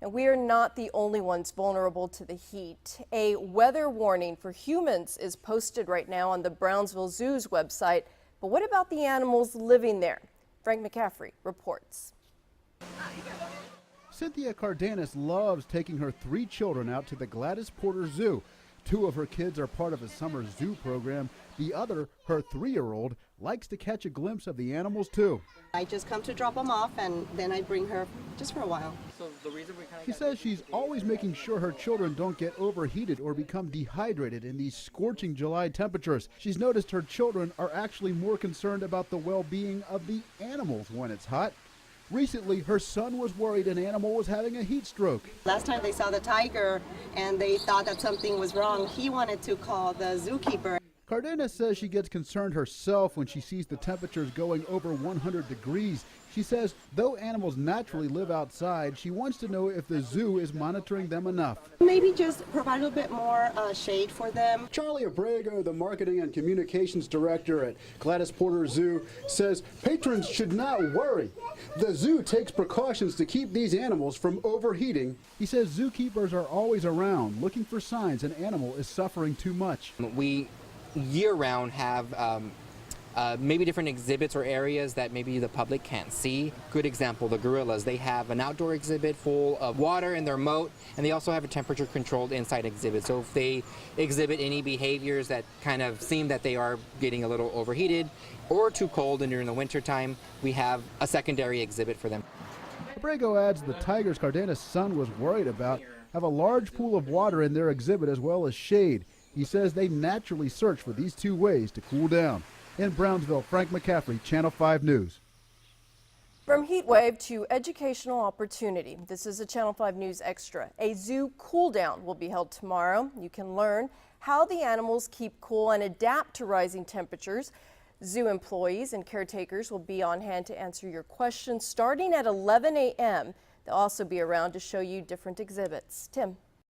And we are not the only ones vulnerable to the heat. A weather warning for humans is posted right now on the Brownsville Zoo's website. But what about the animals living there? Frank McCaffrey reports. Cynthia Cardenas loves taking her 3 children out to the Gladys Porter Zoo. 2 of her kids are part of a summer zoo program. The other, her 3-year-old, likes to catch a glimpse of the animals too. I just come to drop them off and then I bring her just for a while. So the reason we She says she's always making sure her children don't get overheated or become dehydrated in these scorching July temperatures. She's noticed her children are actually more concerned about the well-being of the animals when it's hot. Recently, her son was worried an animal was having a heat stroke. Last time they saw the tiger and they thought that something was wrong, he wanted to call the zookeeper. Cardenas says she gets concerned herself when she sees the temperatures going over 100 degrees. She says though animals naturally live outside, she wants to know if the zoo is monitoring them enough. Maybe just provide a little bit more shade for them. Charlie Abrego, the marketing and communications director at Gladys Porter Zoo, says patrons should not worry. The zoo takes precautions to keep these animals from overheating. He says zookeepers are always around looking for signs an animal is suffering too much. We year-round have maybe different exhibits or areas that maybe the public can't see. Good example, the gorillas. They have an outdoor exhibit full of water in their moat, and they also have a temperature-controlled inside exhibit. So if they exhibit any behaviors that kind of seem that they are getting a little overheated or too cold, and during the winter time, we have a secondary exhibit for them. Abrego adds the tigers Cardenas' son was worried about have a large pool of water in their exhibit as well as shade. He says they naturally search for these 2 ways to cool down. In Brownsville, Frank McCaffrey, Channel 5 News. From heat wave to educational opportunity, this is a Channel 5 News Extra. A zoo cool down will be held tomorrow. You can learn how the animals keep cool and adapt to rising temperatures. Zoo employees and caretakers will be on hand to answer your questions starting at 11 a.m. They'll also be around to show you different exhibits. Tim.